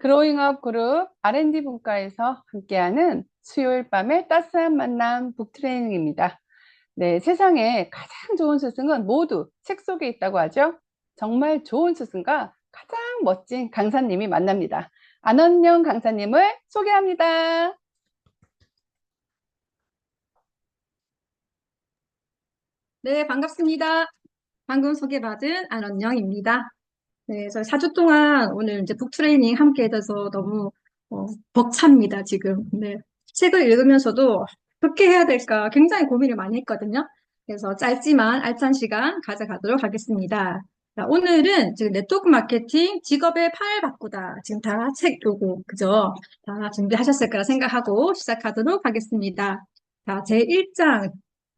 그로잉업 그룹 R&D 분과에서 함께하는 수요일 밤의 따스한 만남 북트레이닝입니다. 네, 세상에 가장 좋은 스승은 모두 책 속에 있다고 하죠. 정말 좋은 스승과 가장 멋진 강사님이 만납니다. 안원영 강사님을 소개합니다. 네, 반갑습니다. 방금 소개받은 안원영입니다. 네, 저희 4주 동안 오늘 이제 북트레이닝 함께 해줘서 너무 벅찹니다, 지금. 네. 책을 읽으면서도 어떻게 해야 될까 굉장히 고민을 많이 했거든요. 그래서 짧지만 알찬 시간 가져가도록 하겠습니다. 자, 오늘은 지금 네트워크 마케팅 직업의 판을 바꾸다. 지금 다 책 요거, 그죠? 다 준비하셨을 거라 생각하고 시작하도록 하겠습니다. 자, 제1장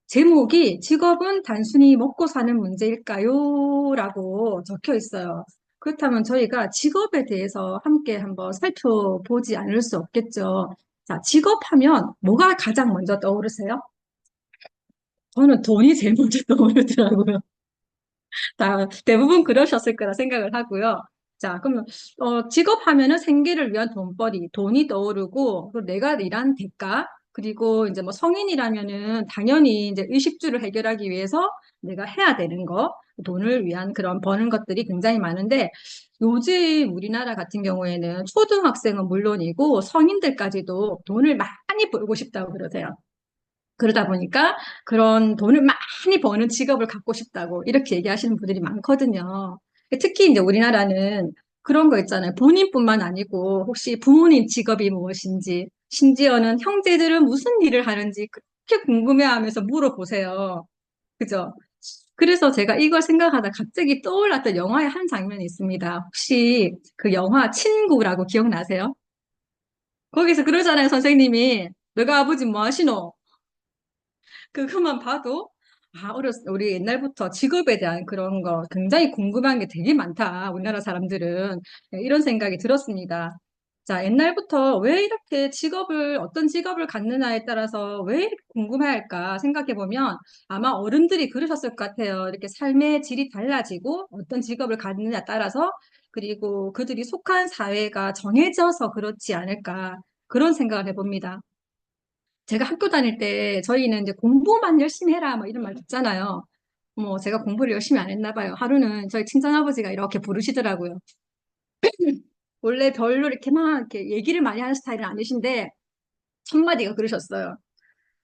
제목이 직업은 단순히 먹고 사는 문제일까요? 라고 적혀 있어요. 그렇다면 저희가 직업에 대해서 함께 한번 살펴보지 않을 수 없겠죠. 자, 직업하면 뭐가 가장 먼저 떠오르세요? 저는 돈이 제일 먼저 떠오르더라고요. 다 대부분 그러셨을 거라 생각을 하고요. 자, 그러면 직업하면은 생계를 위한 돈벌이, 돈이 떠오르고 그리고 내가 일한 대가 그리고 이제 뭐 성인이라면은 당연히 이제 의식주를 해결하기 위해서 내가 해야 되는 거, 돈을 위한 그런 버는 것들이 굉장히 많은데 요즘 우리나라 같은 경우에는 초등학생은 물론이고 성인들까지도 돈을 많이 벌고 싶다고 그러세요. 그러다 보니까 그런 돈을 많이 버는 직업을 갖고 싶다고 이렇게 얘기하시는 분들이 많거든요. 특히 이제 우리나라는 그런 거 있잖아요. 본인뿐만 아니고 혹시 부모님 직업이 무엇인지, 심지어는 형제들은 무슨 일을 하는지 그렇게 궁금해하면서 물어보세요. 그죠? 그래서 제가 이걸 생각하다 갑자기 떠올랐던 영화의 한 장면이 있습니다. 혹시 그 영화 친구라고 기억나세요? 거기서 그러잖아요, 선생님이. 너가 아버지 뭐 하시노? 그것만 봐도 우리 옛날부터 직업에 대한 그런 거 굉장히 궁금한 게 되게 많다. 우리나라 사람들은 네, 이런 생각이 들었습니다. 자, 옛날부터 왜 이렇게 어떤 직업을 갖느냐에 따라서 왜 이렇게 궁금해할까 생각해 보면 아마 어른들이 그러셨을 것 같아요. 이렇게 삶의 질이 달라지고 어떤 직업을 갖느냐에 따라서 그리고 그들이 속한 사회가 정해져서 그렇지 않을까 그런 생각을 해봅니다. 제가 학교 다닐 때 저희는 이제 공부만 열심히 해라 뭐 이런 말 듣잖아요. 뭐 제가 공부를 열심히 안 했나 봐요. 하루는 저희 친정아버지가 이렇게 부르시더라고요. 원래 별로 이렇게 막 이렇게 얘기를 많이 하는 스타일은 아니신데 첫마디가 그러셨어요.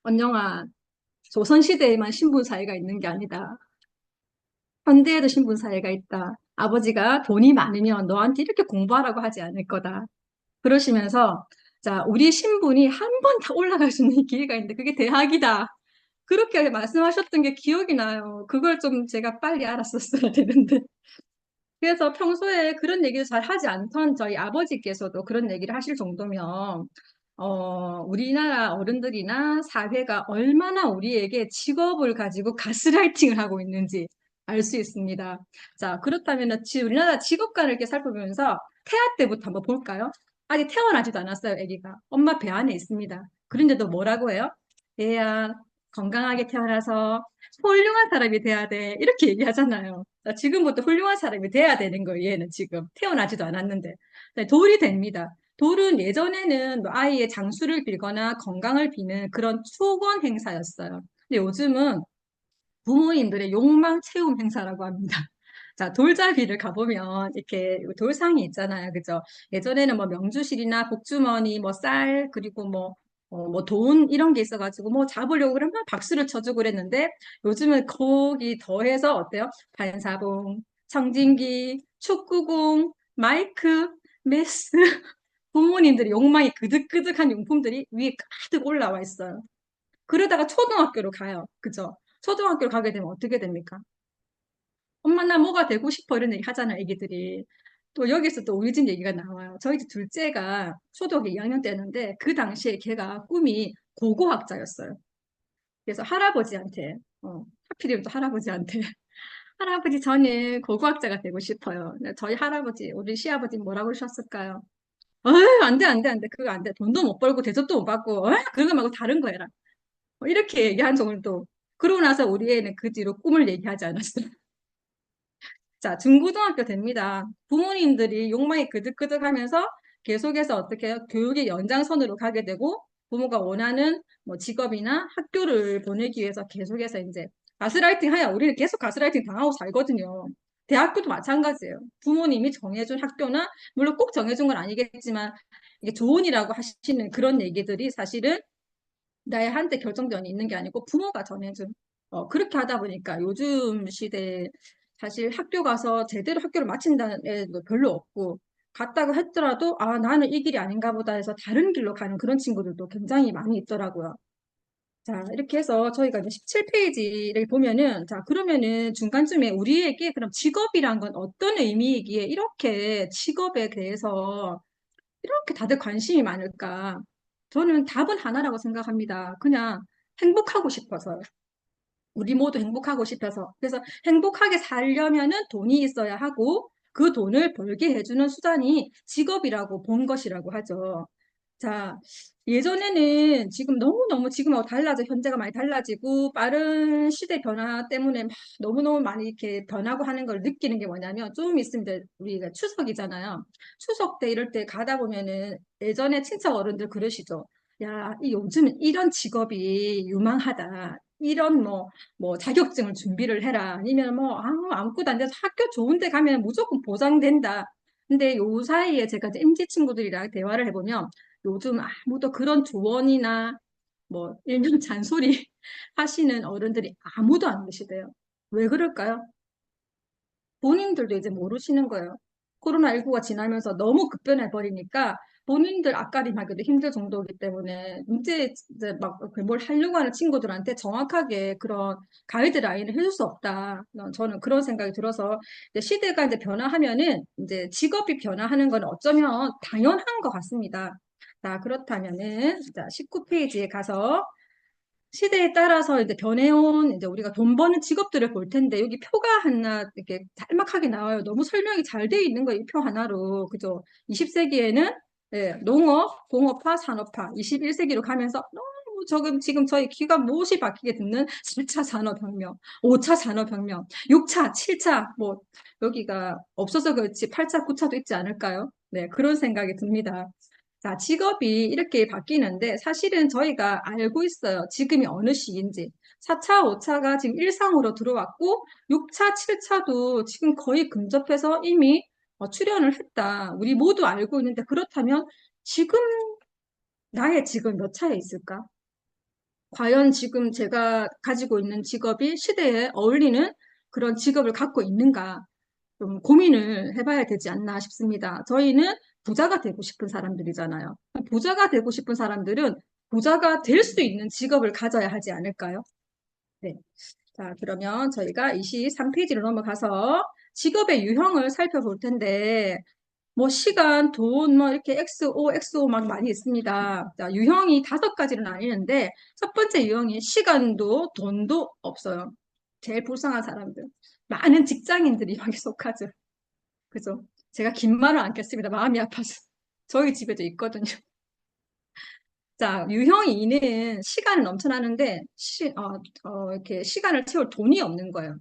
언영아, 조선시대에만 신분사회가 있는 게 아니다. 현대에도 신분사회가 있다. 아버지가 돈이 많으면 너한테 이렇게 공부하라고 하지 않을 거다. 그러시면서 자, 우리 신분이 한 번 다 올라갈 수 있는 기회가 있는데 그게 대학이다. 그렇게 말씀하셨던 게 기억이 나요. 그걸 좀 제가 빨리 알았었어야 되는데. 그래서 평소에 그런 얘기를 잘 하지 않던 저희 아버지께서도 그런 얘기를 하실 정도면, 우리나라 어른들이나 사회가 얼마나 우리에게 직업을 가지고 가스라이팅을 하고 있는지 알 수 있습니다. 자, 그렇다면 우리나라 직업관을 이렇게 살펴보면서 태아 때부터 한번 볼까요? 아직 태어나지도 않았어요, 아기가. 엄마 배 안에 있습니다. 그런데도 뭐라고 해요? 얘야, 건강하게 태어나서 훌륭한 사람이 돼야 돼. 이렇게 얘기하잖아요. 자, 지금부터 훌륭한 사람이 돼야 되는 거예요. 얘는 지금 태어나지도 않았는데. 네, 돌이 됩니다. 돌은 예전에는 뭐 아이의 장수를 빌거나 건강을 비는 그런 축원 행사였어요. 근데 요즘은 부모님들의 욕망 채움 행사라고 합니다. 자, 돌잡이를 가보면 이렇게 돌상이 있잖아요. 그죠? 예전에는 뭐 명주실이나 복주머니, 뭐 쌀, 그리고 뭐 돈 이런 게 있어가지고 뭐 잡으려고 그러면 박수를 쳐주고 그랬는데 요즘은 거기 더해서 어때요? 반사봉, 청진기, 축구공, 마이크, 메스 부모님들이 욕망이 그득그득한 용품들이 위에 가득 올라와 있어요. 그러다가 초등학교로 가요. 그죠? 초등학교를 가게 되면 어떻게 됩니까? 엄마 나 뭐가 되고 싶어 이런 얘기 하잖아요, 애기들이. 또 여기서 또 우리 집 얘기가 나와요. 저희 집 둘째가 초등학교 2학년 때였는데 그 당시에 걔가 꿈이 고고학자였어요. 그래서 할아버지한테 하필이면 또 할아버지한테 할아버지 저는 고고학자가 되고 싶어요. 근데 저희 할아버지 우리 시아버지 뭐라고 그러셨을까요? 안 돼, 안 돼, 안 돼. 그거 안 돼. 돈도 못 벌고 대접도 못 받고 그거 말고 다른 거 해라. 이렇게 얘기한 정도. 그러고 나서 우리 애는 그 뒤로 꿈을 얘기하지 않았어요. 자, 중고등학교 됩니다. 부모님들이 욕망이 그득그득하면서 계속해서 어떻게 해요? 교육의 연장선으로 가게 되고 부모가 원하는 뭐 직업이나 학교를 보내기 위해서 계속해서 이제 가스라이팅 하야 우리는 계속 가스라이팅 당하고 살거든요. 대학교도 마찬가지예요. 부모님이 정해준 학교나 물론 꼭 정해준 건 아니겠지만 이게 조언이라고 하시는 그런 얘기들이 사실은 나의 한때 결정권이 있는 게 아니고 부모가 정해준 그렇게 하다 보니까 요즘 시대에 사실 학교 가서 제대로 학교를 마친다는 애도 별로 없고 갔다고 했더라도 아 나는 이 길이 아닌가 보다 해서 다른 길로 가는 그런 친구들도 굉장히 많이 있더라고요. 자, 이렇게 해서 저희가 이제 17페이지를 보면은, 자, 그러면은 중간쯤에 우리에게 그럼 직업이란 건 어떤 의미이기에 이렇게 직업에 대해서 이렇게 다들 관심이 많을까? 저는 답은 하나라고 생각합니다. 그냥 행복하고 싶어서요. 우리 모두 행복하고 싶어서. 그래서 행복하게 살려면은 돈이 있어야 하고 그 돈을 벌게 해주는 수단이 직업이라고 본 것이라고 하죠. 자, 예전에는 지금 너무너무 지금하고 달라져, 현재가 많이 달라지고 빠른 시대 변화 때문에 막 너무너무 많이 이렇게 변하고 하는 걸 느끼는 게 뭐냐면 좀 있으면 이제 우리가 추석이잖아요. 추석 때 이럴 때 가다 보면은 예전에 친척 어른들 그러시죠. 야, 요즘은 이런 직업이 유망하다. 이런 뭐 자격증을 준비를 해라. 아니면 뭐 아무것도 안 돼서 학교 좋은 데 가면 무조건 보장된다. 근데 요 사이에 제가 이제 MZ 친구들이랑 대화를 해보면 요즘 아무도 그런 조언이나 뭐 일명 잔소리 하시는 어른들이 아무도 안 계시대요. 왜 그럴까요? 본인들도 이제 모르시는 거예요. 코로나19가 지나면서 너무 급변해 버리니까 본인들 앞가림하기도 힘들 정도이기 때문에 이제 막 뭘 하려고 하는 친구들한테 정확하게 그런 가이드라인을 해줄 수 없다. 저는 그런 생각이 들어서 이제 시대가 이제 변화하면은 이제 직업이 변화하는 건 어쩌면 당연한 것 같습니다. 자, 그렇다면은 자, 19페이지에 가서 시대에 따라서 이제 변해온 이제 우리가 돈 버는 직업들을 볼 텐데 여기 표가 하나 이렇게 짤막하게 나와요. 너무 설명이 잘 돼 있는 거예요. 이 표 하나로. 그죠? 20세기에는 농업, 공업화, 산업화. 21세기로 가면서 너무 지금 저희 귀가 못이 박히게 듣는 4차 산업혁명, 5차 산업혁명, 6차, 7차 뭐 여기가 없어서 그렇지 8차, 9차도 있지 않을까요? 네, 그런 생각이 듭니다. 자, 직업이 이렇게 바뀌는데 사실은 저희가 알고 있어요. 지금이 어느 시기인지. 4차, 5차가 지금 일상으로 들어왔고 6차, 7차도 지금 거의 근접해서 이미 출현을 했다. 우리 모두 알고 있는데 그렇다면 지금 나의 지금 몇 차에 있을까? 과연 지금 제가 가지고 있는 직업이 시대에 어울리는 그런 직업을 갖고 있는가? 좀 고민을 해봐야 되지 않나 싶습니다. 저희는 부자가 되고 싶은 사람들이잖아요. 부자가 되고 싶은 사람들은 부자가 될 수 있는 직업을 가져야 하지 않을까요? 네. 자, 그러면 저희가 23페이지로 넘어가서 직업의 유형을 살펴볼 텐데, 뭐 시간, 돈, 뭐 이렇게 XO 막 많이 있습니다. 자, 유형이 5가지로 나뉘는데, 첫 번째 유형이 시간도 돈도 없어요. 제일 불쌍한 사람들. 많은 직장인들이 여기 속하죠. 그죠? 제가 긴 말을 않겠습니다. 마음이 아파서. 저희 집에도 있거든요. 자, 유형 2는 시간은 넘쳐나는데, 이렇게 시간을 채울 돈이 없는 거예요.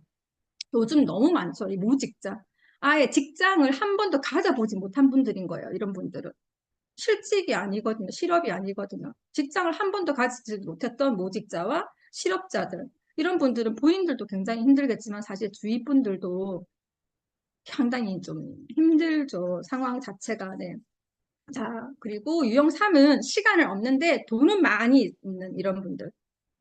요즘 너무 많죠. 이 무직자. 아예 직장을 한 번도 가져보지 못한 분들인 거예요. 이런 분들은. 실직이 아니거든요. 실업이 아니거든요. 직장을 한 번도 가지지 못했던 무직자와 실업자들. 이런 분들은 본인들도 굉장히 힘들겠지만 사실 주위 분들도 상당히 좀 힘들죠. 상황 자체가. 네. 자, 그리고 유형 3은 시간을 얻는데 돈은 많이 있는 이런 분들.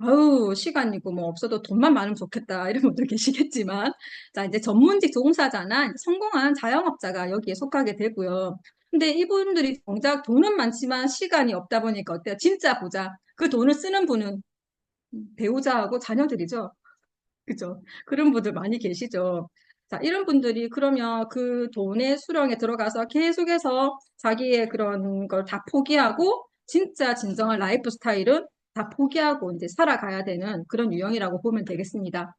아우, 시간이고 뭐 없어도 돈만 많으면 좋겠다. 이런 분들 계시겠지만. 자, 이제 전문직 종사자나 성공한 자영업자가 여기에 속하게 되고요. 근데 이분들이 정작 돈은 많지만 시간이 없다 보니까 어때요? 진짜 부자. 그 돈을 쓰는 분은 배우자하고 자녀들이죠. 그죠? 그런 분들 많이 계시죠. 자, 이런 분들이 그러면 그 돈의 수령에 들어가서 계속해서 자기의 그런 걸 다 포기하고 진짜 진정한 라이프 스타일은 다 포기하고 이제 살아가야 되는 그런 유형이라고 보면 되겠습니다.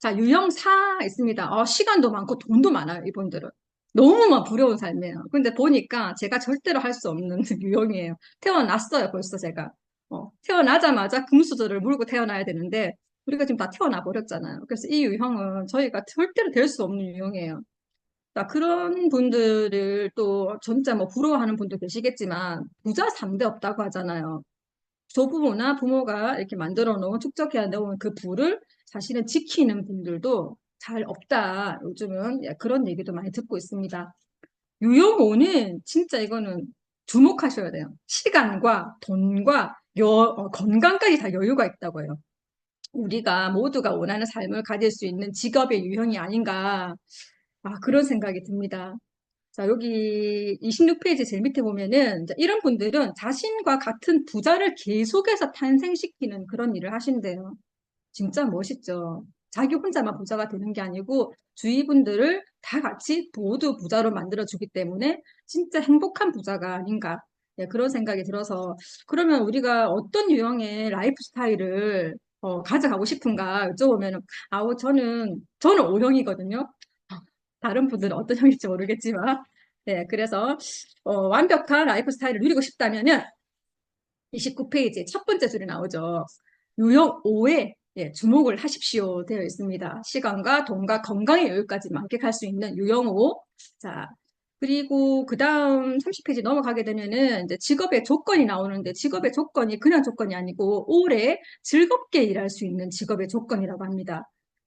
자, 유형 4 있습니다. 시간도 많고 돈도 많아요, 이분들은. 너무만 부러운 삶이에요. 근데 보니까 제가 절대로 할 수 없는 유형이에요. 태어났어요, 벌써 제가. 태어나자마자 금수저를 물고 태어나야 되는데, 우리가 지금 다 태어나 버렸잖아요. 그래서 이 유형은 저희가 절대로 될 수 없는 유형이에요. 자, 그런 분들을 또 진짜 뭐 부러워하는 분도 계시겠지만 부자 3대 없다고 하잖아요. 조부모나 부모가 이렇게 만들어 놓은 축적해 놓은 그 부를 사실은 지키는 분들도 잘 없다. 요즘은 예, 그런 얘기도 많이 듣고 있습니다. 유형오는 진짜 이거는 주목하셔야 돼요. 시간과 돈과 건강까지 다 여유가 있다고 해요. 우리가 모두가 원하는 삶을 가질 수 있는 직업의 유형이 아닌가. 그런 생각이 듭니다. 자, 여기 26페이지 제일 밑에 보면은 이제 이런 분들은 자신과 같은 부자를 계속해서 탄생시키는 그런 일을 하신대요. 진짜 멋있죠. 자기 혼자만 부자가 되는 게 아니고 주위 분들을 다 같이 모두 부자로 만들어주기 때문에 진짜 행복한 부자가 아닌가. 네, 그런 생각이 들어서 그러면 우리가 어떤 유형의 라이프 스타일을 가져가고 싶은가 여쭤보면은 저는 O형이거든요. 다른 분들은 어떤 형일지 모르겠지만 네, 그래서 완벽한 라이프 스타일을 누리고 싶다면은 29페이지 첫 번째 줄에 나오죠. 유형 5에 주목을 하십시오 되어 있습니다. 시간과 돈과 건강의 여유까지 만끽할 수 있는 유형 5. 자, 그리고 그 다음 30페이지 넘어가게 되면은 이제 직업의 조건이 나오는데 직업의 조건이 그냥 조건이 아니고 오래 즐겁게 일할 수 있는 직업의 조건이라고 합니다.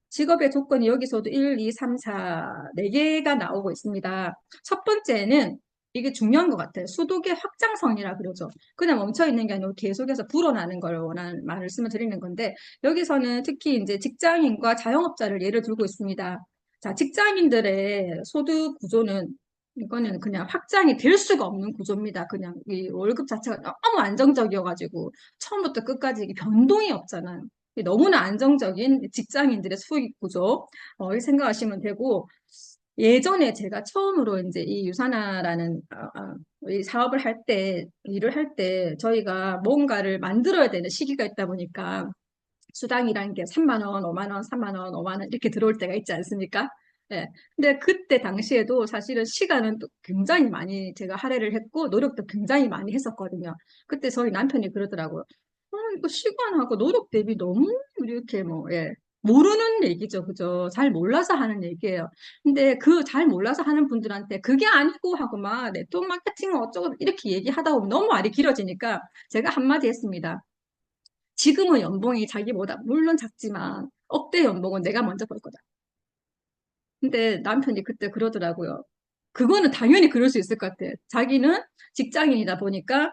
직업의 조건이 여기서도 1, 2, 3, 4, 4개가 나오고 있습니다. 첫 번째는 이게 중요한 것 같아요. 수독의 확장성이라 그러죠. 그냥 멈춰 있는 게 아니고 계속해서 불어나는 걸 원하는 말씀을 드리는 건데 여기서는 특히 이제 직장인과 자영업자를 예를 들고 있습니다. 자, 직장인들의 소득 구조는 이거는 그냥 확장이 될 수가 없는 구조입니다. 그냥 이 월급 자체가 너무 안정적이어가지고 처음부터 끝까지 이게 변동이 없잖아요. 너무나 안정적인 직장인들의 수익 구조, 이 생각하시면 되고, 예전에 제가 처음으로 이제 이 유산화라는 이 사업을 할 때, 일을 할 때 저희가 뭔가를 만들어야 되는 시기가 있다 보니까 수당이라는 게 3만 원, 5만 원, 3만 원, 5만 원 이렇게 들어올 때가 있지 않습니까? 예. 근데 그때 당시에도 사실은 시간은 또 굉장히 많이 제가 할애를 했고 노력도 굉장히 많이 했었거든요. 그때 저희 남편이 그러더라고요. 이거 시간하고 노력 대비 너무 이렇게 뭐, 예. 모르는 얘기죠. 그죠? 잘 몰라서 하는 얘기예요. 근데 그 잘 몰라서 하는 분들한테 그게 아니고 하고 막 네트워크 마케팅 어쩌고 이렇게 얘기하다 보면 너무 말이 길어지니까 제가 한마디 했습니다. 지금은 연봉이 자기보다 물론 작지만 억대 연봉은 내가 먼저 벌 거다. 근데 남편이 그때 그러더라고요. 그거는 당연히 그럴 수 있을 것 같아. 자기는 직장인이다 보니까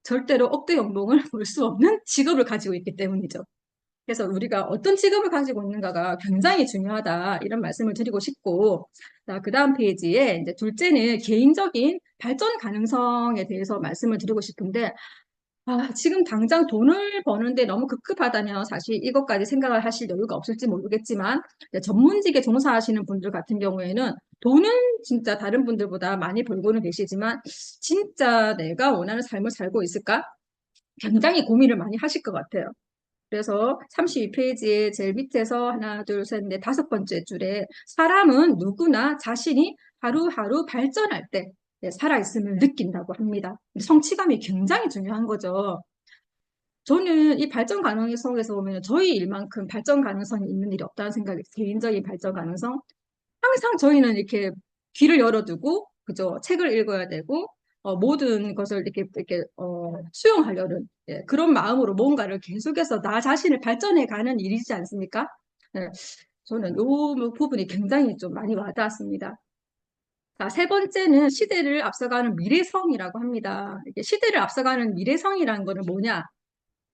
절대로 억대 연봉을 벌 수 없는 직업을 가지고 있기 때문이죠. 그래서 우리가 어떤 직업을 가지고 있는가가 굉장히 중요하다. 이런 말씀을 드리고 싶고, 자, 그 다음 페이지에 이제 둘째는 개인적인 발전 가능성에 대해서 말씀을 드리고 싶은데, 지금 당장 돈을 버는데 너무 급급하다면 사실 이것까지 생각을 하실 여유가 없을지 모르겠지만 전문직에 종사하시는 분들 같은 경우에는 돈은 진짜 다른 분들보다 많이 벌고는 계시지만 진짜 내가 원하는 삶을 살고 있을까? 굉장히 고민을 많이 하실 것 같아요. 그래서 32페이지에 제일 밑에서 하나, 둘, 셋, 넷, 다섯 번째 줄에 사람은 누구나 자신이 하루하루 발전할 때 살아있음을 느낀다고 합니다. 성취감이 굉장히 중요한 거죠. 저는 이 발전 가능성에서 보면 저희 일만큼 발전 가능성이 있는 일이 없다는 생각이 개인적인 발전 가능성. 항상 저희는 이렇게 귀를 열어두고 그죠? 책을 읽어야 되고 모든 것을 이렇게 수용하려는 그런 마음으로 뭔가를 계속해서 나 자신을 발전해 가는 일이지 않습니까? 예, 저는 이 부분이 굉장히 좀 많이 와닿았습니다. 자, 세 번째는 시대를 앞서가는 미래성이라고 합니다. 이게 시대를 앞서가는 미래성이라는 거는 뭐냐?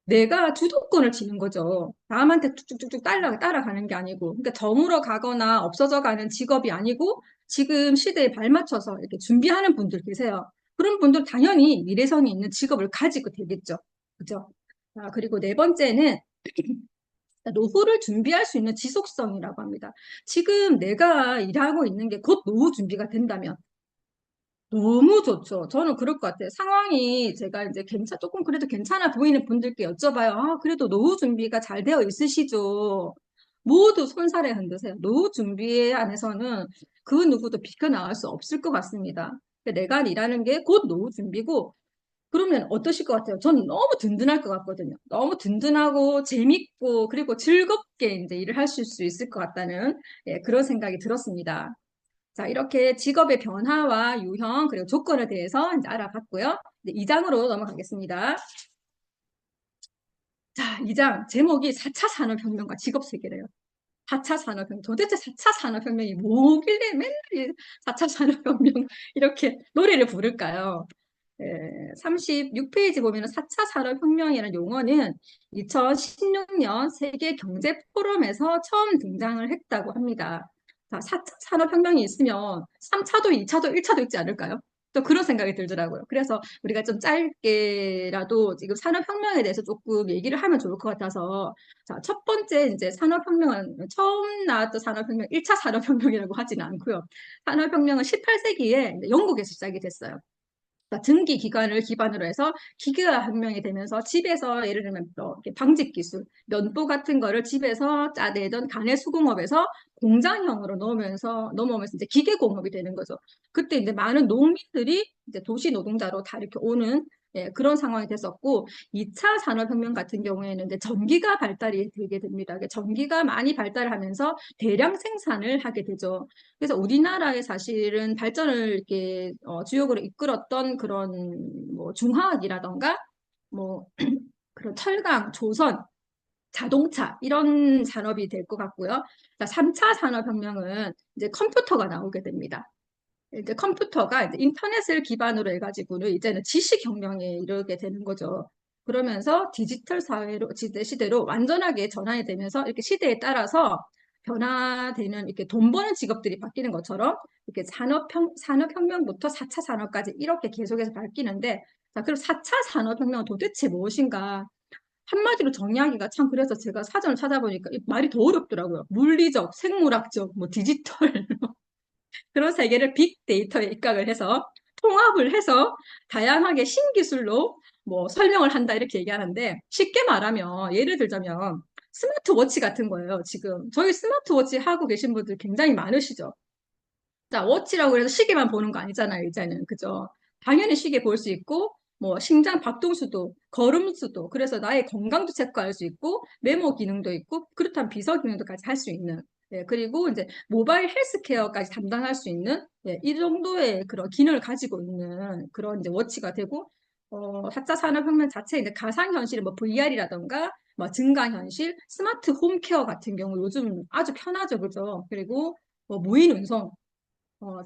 내가 주도권을 쥐는 거죠. 남한테 뚝뚝뚝뚝 따라가는 게 아니고, 그러니까 저물어 가거나 없어져 가는 직업이 아니고, 지금 시대에 발맞춰서 이렇게 준비하는 분들 계세요. 그런 분들 당연히 미래성이 있는 직업을 가지고 되겠죠. 그죠? 그리고 네 번째는 노후를 준비할 수 있는 지속성이라고 합니다. 지금 내가 일하고 있는 게 곧 노후 준비가 된다면, 너무 좋죠. 저는 그럴 것 같아요. 상황이 제가 이제 조금 그래도 괜찮아 보이는 분들께 여쭤봐요. 그래도 노후 준비가 잘 되어 있으시죠? 모두 손살에 흔드세요. 노후 준비에 안에서는 그 누구도 비껴나갈 수 없을 것 같습니다. 내가 일하는 게 곧 노후 준비고, 그러면 어떠실 것 같아요? 저는 너무 든든할 것 같거든요. 너무 든든하고 재밌고, 그리고 즐겁게 이제 일을 하실 수 있을 것 같다는 그런 생각이 들었습니다. 자, 이렇게 직업의 변화와 유형, 그리고 조건에 대해서 이제 알아봤고요. 이제 2장으로 넘어가겠습니다. 자, 2장 제목이 4차 산업혁명과 직업 세계래요. 4차 산업혁명. 도대체 4차 산업혁명이 뭐길래 맨날 이 4차 산업혁명 이렇게 노래를 부를까요? 36페이지 보면 4차 산업혁명이라는 용어는 2016년 세계 경제 포럼에서 처음 등장을 했다고 합니다. 자, 4차 산업혁명이 있으면 3차도, 2차도, 1차도 있지 않을까요? 또 그런 생각이 들더라고요. 그래서 우리가 좀 짧게라도 지금 산업혁명에 대해서 조금 얘기를 하면 좋을 것 같아서 자, 첫 번째 이제 산업혁명은 처음 나왔던 산업혁명, 1차 산업혁명이라고 하지는 않고요. 산업혁명은 18세기에 영국에서 시작이 됐어요. 그러니까 등기 기관을 기반으로 해서 기계화 혁명이 되면서 집에서 예를 들면 또 이렇게 방직 기술, 면보 같은 거를 집에서 짜내던 가내 수공업에서 공장형으로 넘어오면서 이제 기계 공업이 되는 거죠. 그때 이제 많은 농민들이 이제 도시 노동자로 다 이렇게 오는 그런 상황이 됐었고 2차 산업혁명 같은 경우에는 이제 전기가 발달이 되게 됩니다. 전기가 많이 발달하면서 대량 생산을 하게 되죠. 그래서 우리나라의 사실은 발전을 이렇게 주역으로 이끌었던 그런 뭐 중화학이라던가 뭐 그런 철강, 조선, 자동차 이런 산업이 될 것 같고요. 3차 산업혁명은 이제 컴퓨터가 나오게 됩니다. 이제 컴퓨터가 이제 인터넷을 기반으로 해가지고는 이제는 지식혁명에 이르게 되는 거죠. 그러면서 디지털 사회로, 시대로 완전하게 전환이 되면서 이렇게 시대에 따라서 변화되는 이렇게 돈 버는 직업들이 바뀌는 것처럼 이렇게 산업혁명부터 4차 산업까지 이렇게 계속해서 바뀌는데 자, 그럼 4차 산업혁명은 도대체 무엇인가? 한마디로 정의하기가 참 그래서 제가 사전을 찾아보니까 말이 더 어렵더라고요. 물리적, 생물학적, 뭐 디지털 그런 세계를 빅데이터에 입각을 해서 통합을 해서 다양하게 신기술로 뭐 설명을 한다 이렇게 얘기하는데 쉽게 말하면 예를 들자면 스마트워치 같은 거예요. 지금 저희 스마트워치 하고 계신 분들 굉장히 많으시죠. 자, 워치라고 해서 시계만 보는 거 아니잖아요, 이제는. 그죠? 당연히 시계 볼 수 있고, 뭐, 심장 박동수도, 걸음수도, 그래서 나의 건강도 체크할 수 있고, 메모 기능도 있고, 그렇다면 비서 기능도까지 할 수 있는. 그리고 이제 모바일 헬스케어까지 담당할 수 있는, 이 정도의 그런 기능을 가지고 있는 그런 이제 워치가 되고, 4차 산업혁명 자체 이제 가상현실, 뭐 VR이라던가, 뭐 증강현실, 스마트 홈케어 같은 경우 요즘 아주 편하죠, 그죠? 그리고 뭐 무인 운송,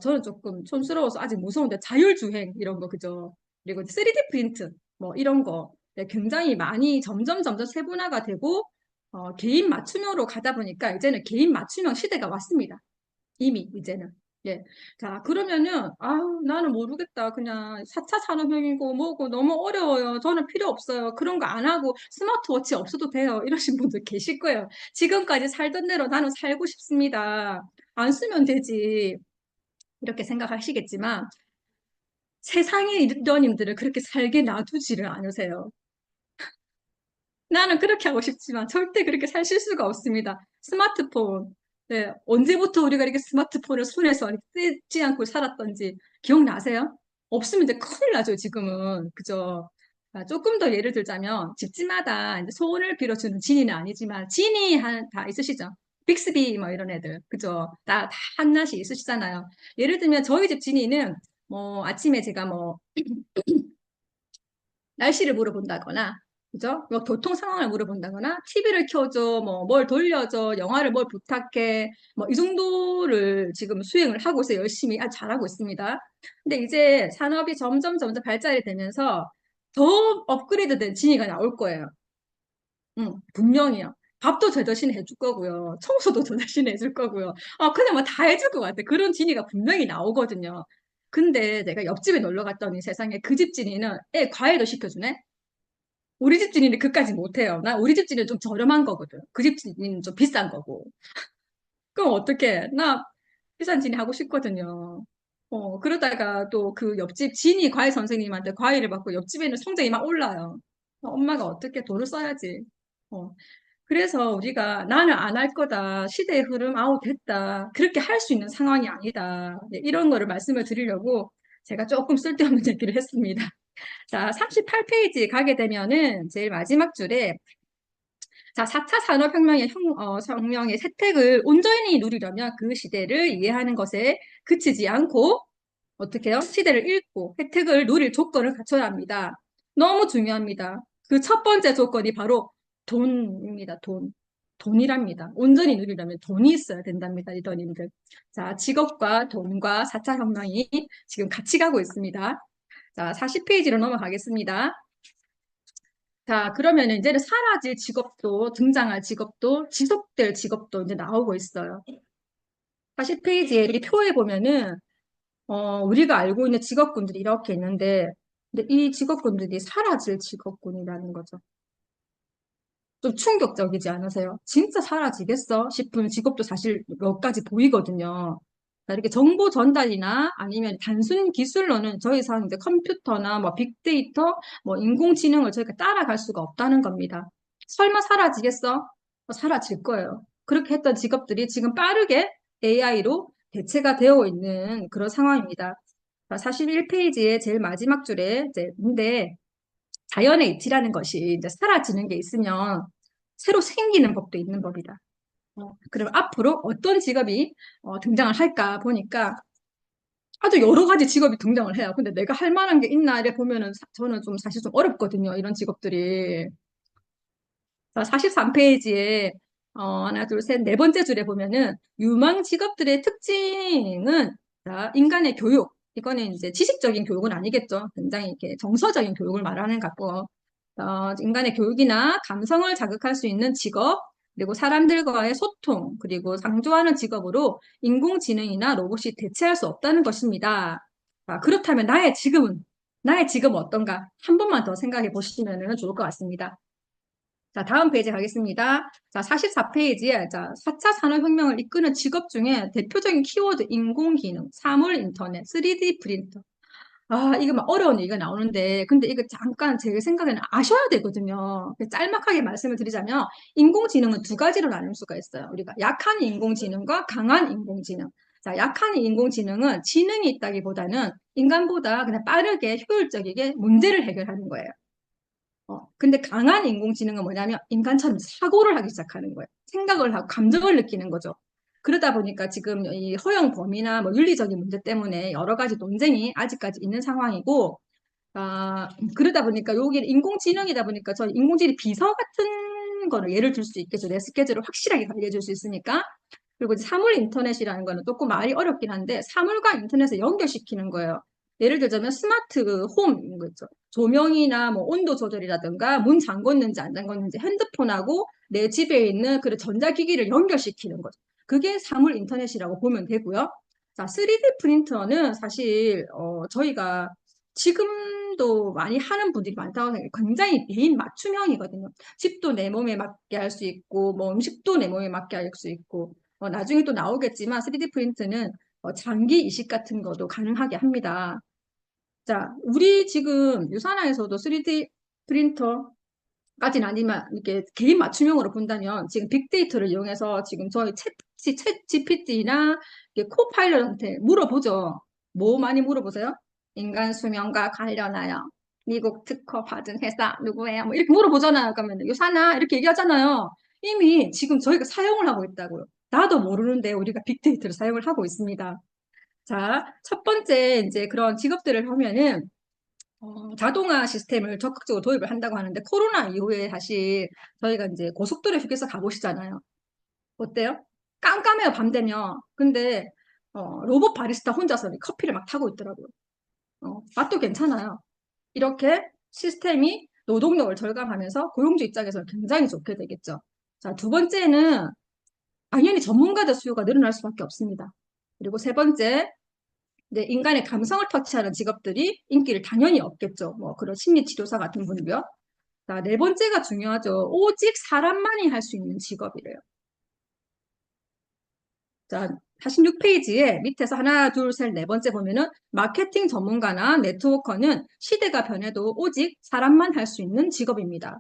저는 조금 촌스러워서 아직 무서운데 자율주행 이런 거 그죠? 그리고 3D 프린트 뭐 이런 거 굉장히 많이 점점 세분화가 되고 개인 맞춤형으로 가다 보니까 이제는 개인 맞춤형 시대가 왔습니다. 이미 이제는. 예. 자, 그러면은 나는 모르겠다. 그냥 4차 산업혁명이고 뭐고 너무 어려워요. 저는 필요 없어요. 그런 거 안 하고 스마트워치 없어도 돼요. 이러신 분들 계실 거예요. 지금까지 살던 대로 나는 살고 싶습니다. 안 쓰면 되지. 이렇게 생각하시겠지만 세상의 리더님들을 그렇게 살게 놔두지를 않으세요. 나는 그렇게 하고 싶지만 절대 그렇게 사실 수가 없습니다. 스마트폰. 네, 언제부터 우리가 이렇게 스마트폰을 손에서 쓰지 않고 살았던지 기억나세요? 없으면 이제 큰일 나죠, 지금은. 그죠? 조금 더 예를 들자면 집집마다 이제 소원을 빌어주는 지니는 아니지만 지니 다 있으시죠? 빅스비 뭐 이런 애들. 그죠? 다 한나씩 있으시잖아요. 예를 들면 저희 집 지니는 뭐 아침에 제가 뭐 날씨를 물어본다거나, 그죠? 뭐 교통 상황을 물어본다거나, TV를 켜줘, 뭐 뭘 돌려줘, 영화를 뭘 부탁해, 뭐 이 정도를 지금 수행을 하고 있어요. 열심히 아주 잘하고 있습니다. 근데 이제 산업이 점점 발달이 되면서 더 업그레이드된 지니가 나올 거예요. 분명히요. 밥도 저 대신 해줄 거고요. 청소도 저 대신 해줄 거고요. 그냥 뭐 다 해줄 것 같아. 그런 지니가 분명히 나오거든요. 근데 내가 옆집에 놀러 갔더니 세상에 그 집 지니는 애 과외도 시켜주네? 우리 집 지니는 그까지 못해요. 나 우리 집 지니는 좀 저렴한 거거든. 그 집 지니는 좀 비싼 거고. 그럼 어떡해? 나 비싼 지니 하고 싶거든요. 그러다가 또 그 옆집 지니 과외 선생님한테 과외를 받고 옆집에는 성적이 막 올라요. 엄마가 어떻게 돈을 써야지. 어, 그래서 우리가 나는 안 할 거다. 시대의 흐름, 아우, 됐다. 그렇게 할 수 있는 상황이 아니다. 네, 이런 거를 말씀을 드리려고 제가 조금 쓸데없는 얘기를 했습니다. 자, 38페이지 가게 되면은 제일 마지막 줄에 자, 4차 산업혁명의 혁명의 혜택을 온전히 누리려면 그 시대를 이해하는 것에 그치지 않고 어떻게 해요? 시대를 읽고 혜택을 누릴 조건을 갖춰야 합니다. 너무 중요합니다. 그 첫 번째 조건이 바로 돈입니다. 돈. 돈이랍니다. 온전히 누리려면 돈이 있어야 된답니다. 리더님들. 자, 직업과 돈과 4차 혁명이 지금 같이 가고 있습니다. 자, 40페이지로 넘어가겠습니다. 자, 그러면 이제는 사라질 직업도, 등장할 직업도, 지속될 직업도 이제 나오고 있어요. 40페이지에 이 표에 보면은, 우리가 알고 있는 직업군들이 이렇게 있는데, 근데 이 직업군들이 사라질 직업군이라는 거죠. 좀 충격적이지 않으세요? 진짜 사라지겠어? 싶은 직업도 사실 몇 가지 보이거든요. 자, 이렇게 정보 전달이나 아니면 단순 기술로는 더 이상 이제 컴퓨터나 뭐 빅데이터, 뭐 인공지능을 저희가 따라갈 수가 없다는 겁니다. 설마 사라지겠어? 사라질 거예요. 그렇게 했던 직업들이 지금 빠르게 AI로 대체가 되어 있는 그런 상황입니다. 41페이지의 제일 마지막 줄에 이제 근데 자연의 이치라는 것이 이제 사라지는 게 있으면 새로 생기는 법도 있는 법이다. 그럼 앞으로 어떤 직업이 등장을 할까 보니까 아주 여러 가지 직업이 등장을 해요. 근데 내가 할 만한 게 있나 이래 보면은 저는 좀 사실 좀 어렵거든요. 이런 직업들이. 자, 43페이지에 하나, 둘, 셋, 네 번째 줄에 보면은 유망 직업들의 특징은 자, 인간의 교육. 이거는 이제 지식적인 교육은 아니겠죠. 굉장히 이렇게 정서적인 교육을 말하는 것 같고, 인간의 교육이나 감성을 자극할 수 있는 직업, 그리고 사람들과의 소통, 그리고 상조하는 직업으로 인공지능이나 로봇이 대체할 수 없다는 것입니다. 자, 그렇다면 나의 직업은 어떤가? 한 번만 더 생각해 보시면 좋을 것 같습니다. 자, 다음 페이지 가겠습니다. 자, 44페이지에 자, 4차 산업혁명을 이끄는 직업 중에 대표적인 키워드 인공지능, 사물 인터넷, 3D 프린터. 아, 이거 막 어려운 얘기가 나오는데, 근데 이거 잠깐 제 생각에는 아셔야 되거든요. 짤막하게 말씀을 드리자면, 인공지능은 두 가지로 나눌 수가 있어요. 우리가 약한 인공지능과 강한 인공지능. 자, 약한 인공지능은 지능이 있다기보다는 인간보다 그냥 빠르게 효율적이게 문제를 해결하는 거예요. 근데 강한 인공지능은 뭐냐면 인간처럼 사고를 하기 시작하는 거예요. 생각을 하고 감정을 느끼는 거죠. 그러다 보니까 지금 이 허용 범위나 뭐 윤리적인 문제 때문에 여러 가지 논쟁이 아직까지 있는 상황이고, 그러다 보니까 여기 인공지능이다 보니까 저 인공지능 비서 같은 거를 예를 들 수 있겠죠. 내 스케줄을 확실하게 관리해 줄 수 있으니까. 그리고 이제 사물 인터넷이라는 거는 조금 말이 어렵긴 한데 사물과 인터넷을 연결시키는 거예요. 예를 들자면 스마트 홈인 거 있죠. 조명이나 뭐 온도 조절이라든가 문 잠궜는지 안 잠궜는지 핸드폰하고 내 집에 있는 그 전자기기를 연결시키는 거죠. 그게 사물 인터넷이라고 보면 되고요. 자, 3D 프린터는 사실 저희가 지금도 많이 하는 분들이 많다고 생각해요. 굉장히 개인 맞춤형이거든요. 집도 내 몸에 맞게 할 수 있고, 뭐 음식도 내 몸에 맞게 할 수 있고, 나중에 또 나오겠지만 3D 프린트는 장기 이식 같은 것도 가능하게 합니다. 자, 우리 지금 유산화에서도 3D 프린터까지는 아니지만 이렇게 개인 맞춤형으로 본다면 지금 빅데이터를 이용해서 지금 저희 챗 GPT나 코파일럿한테 물어보죠. 뭐 많이 물어보세요? 인간 수명과 관련하여 미국 특허 받은 회사 누구예요? 뭐 이렇게 물어보잖아요. 그러면 유산화 이렇게 얘기하잖아요. 이미 지금 저희가 사용을 하고 있다고요. 나도 모르는데 우리가 빅데이터를 사용을 하고 있습니다. 자, 첫 번째 이제 그런 직업들을 하면은 자동화 시스템을 적극적으로 도입을 한다고 하는데 코로나 이후에 사실 저희가 이제 고속도로 휴게소 가보시잖아요. 어때요? 깜깜해요, 밤 되면. 근데 로봇 바리스타 혼자서 커피를 막 타고 있더라고요. 맛도 괜찮아요. 이렇게 시스템이 노동력을 절감하면서 고용주 입장에서는 굉장히 좋게 되겠죠. 자, 두 번째는 당연히 전문가들 수요가 늘어날 수밖에 없습니다. 그리고 세 번째, 네, 인간의 감성을 터치하는 직업들이 인기를 당연히 얻겠죠. 뭐 그런 심리치료사 같은 분들요. 자, 네 번째가 중요하죠. 오직 사람만이 할 수 있는 직업이래요. 자, 46페이지에 밑에서 하나, 둘, 셋, 네 번째 보면은 마케팅 전문가나 네트워커는 시대가 변해도 오직 사람만 할 수 있는 직업입니다.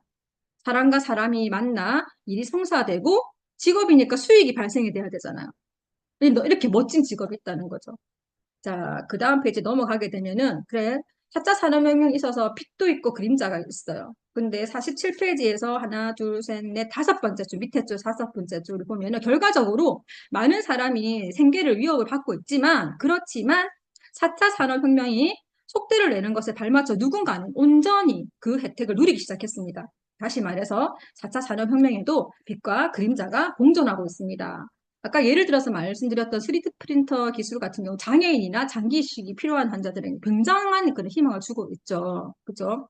사람과 사람이 만나 일이 성사되고 직업이니까 수익이 발생이 돼야 되잖아요. 이렇게 멋진 직업이 있다는 거죠. 자, 그 다음 페이지 넘어가게 되면은, 그래, 4차 산업혁명이 있어서 빛도 있고 그림자가 있어요. 근데 47페이지에서 하나, 둘, 셋, 넷, 다섯 번째 줄, 밑에 줄, 다섯 번째 줄을 보면은 결과적으로 많은 사람이 생계를 위협을 받고 있지만, 그렇지만 4차 산업혁명이 속도를 내는 것에 발맞춰 누군가는 온전히 그 혜택을 누리기 시작했습니다. 다시 말해서 4차 산업혁명에도 빛과 그림자가 공존하고 있습니다. 아까 예를 들어서 말씀드렸던 3D 프린터 기술 같은 경우 장애인이나 장기 이식이 필요한 환자들에게 굉장한 그런 희망을 주고 있죠. 그죠?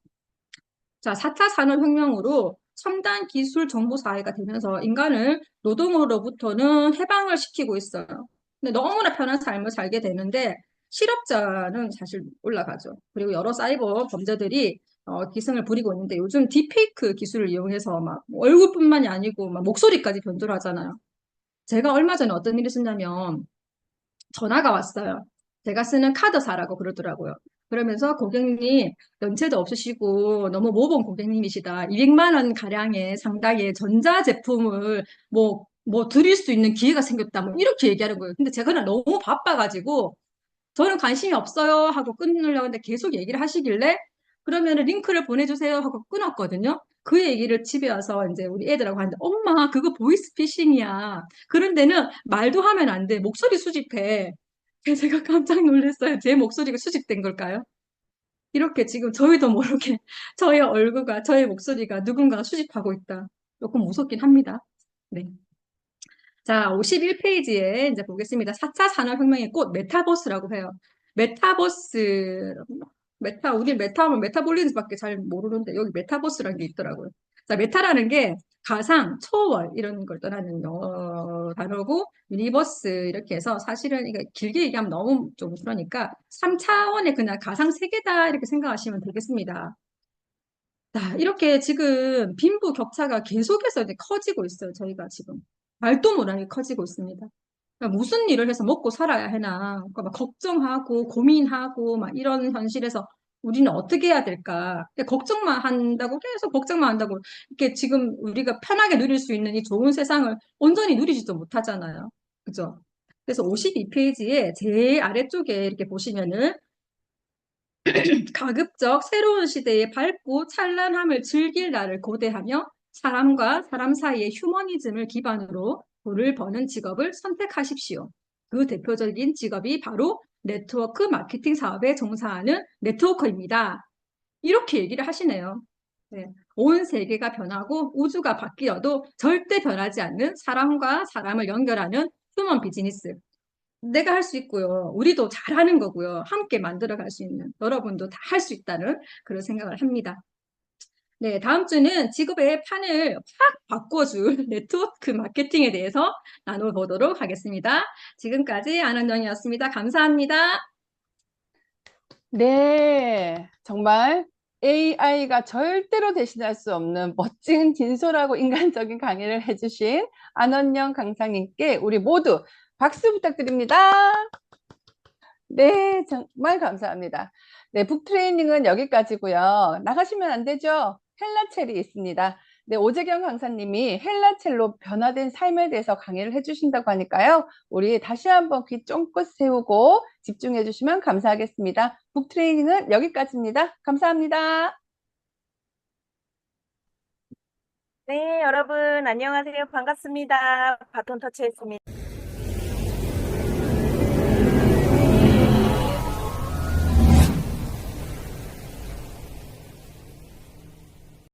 자, 4차 산업혁명으로 첨단 기술 정보 사회가 되면서 인간을 노동으로부터는 해방을 시키고 있어요. 근데 너무나 편한 삶을 살게 되는데 실업자는 사실 올라가죠. 그리고 여러 사이버 범죄들이 기승을 부리고 있는데 요즘 딥페이크 기술을 이용해서 막 얼굴뿐만이 아니고 막 목소리까지 변조를 하잖아요. 제가 얼마 전에 어떤 일이 있었냐면 전화가 왔어요. 제가 쓰는 카드사라고 그러더라고요. 그러면서 고객님 연체도 없으시고 너무 모범 고객님이시다. 200만 원 가량의 상당의 전자제품을 뭐 드릴 수 있는 기회가 생겼다. 뭐 이렇게 얘기하는 거예요. 근데 제가 너무 바빠가지고 저는 관심이 없어요 하고 끊으려고 했는데 계속 얘기를 하시길래 그러면 링크를 보내주세요 하고 끊었거든요. 그 얘기를 집에 와서 이제 우리 애들하고 하는데 엄마 그거 보이스피싱이야. 그런 데는 말도 하면 안 돼. 목소리 수집해. 그래서 제가 깜짝 놀랐어요. 제 목소리가 수집된 걸까요? 이렇게 지금 저희도 모르게 저의 얼굴과 저의 목소리가 누군가가 수집하고 있다. 조금 무섭긴 합니다. 네. 자, 51페이지에 이제 보겠습니다. 4차 산업혁명의 꽃, 메타버스라고 해요. 메타버스, 우리 메타하면 메타볼리즘밖에 잘 모르는데, 여기 메타버스라는 게 있더라고요. 자, 메타라는 게 가상, 초월, 이런 걸 떠나는 단어고, 유니버스, 이렇게 해서 사실은 이거 길게 얘기하면 너무 좀 그러니까, 3차원의 그냥 가상 세계다, 이렇게 생각하시면 되겠습니다. 자, 이렇게 지금 빈부 격차가 계속해서 이제 커지고 있어요. 저희가 지금. 말도 못하게 커지고 있습니다. 그러니까 무슨 일을 해서 먹고 살아야 하나. 그러니까 막 걱정하고 고민하고 막 이런 현실에서 우리는 어떻게 해야 될까. 근데 걱정만 한다고 계속 걱정만 한다고 이렇게 지금 우리가 편하게 누릴 수 있는 이 좋은 세상을 온전히 누리지도 못하잖아요. 그죠? 그래서 52페이지에 제일 아래쪽에 이렇게 보시면은 가급적 새로운 시대의 밝고 찬란함을 즐길 날을 고대하며 사람과 사람 사이의 휴머니즘을 기반으로 돈을 버는 직업을 선택하십시오. 그 대표적인 직업이 바로 네트워크 마케팅 사업에 종사하는 네트워커입니다. 이렇게 얘기를 하시네요. 네. 온 세계가 변하고 우주가 바뀌어도 절대 변하지 않는 사람과 사람을 연결하는 휴먼 비즈니스. 내가 할 수 있고요. 우리도 잘하는 거고요. 함께 만들어 갈 수 있는 여러분도 다 할 수 있다는 그런 생각을 합니다. 네, 다음 주는 직업의 판을 확 바꿔줄 네트워크 마케팅에 대해서 나눠보도록 하겠습니다. 지금까지 안은영이었습니다. 감사합니다. 네, 정말 AI가 절대로 대신할 수 없는 멋진 진솔하고 인간적인 강의를 해주신 안원영 강사님께 우리 모두 박수 부탁드립니다. 네, 정말 감사합니다. 네, 북트레이닝은 여기까지고요. 나가시면 안 되죠? 헬라첼이 있습니다. 네, 오재경 강사님이 헬라첼로 변화된 삶에 대해서 강의를 해주신다고 하니까요. 우리 다시 한번 귀 쫑긋 세우고 집중해 주시면 감사하겠습니다. 북트레이닝은 여기까지입니다. 감사합니다. 네, 여러분, 안녕하세요. 반갑습니다. 바톤 터치했습니다.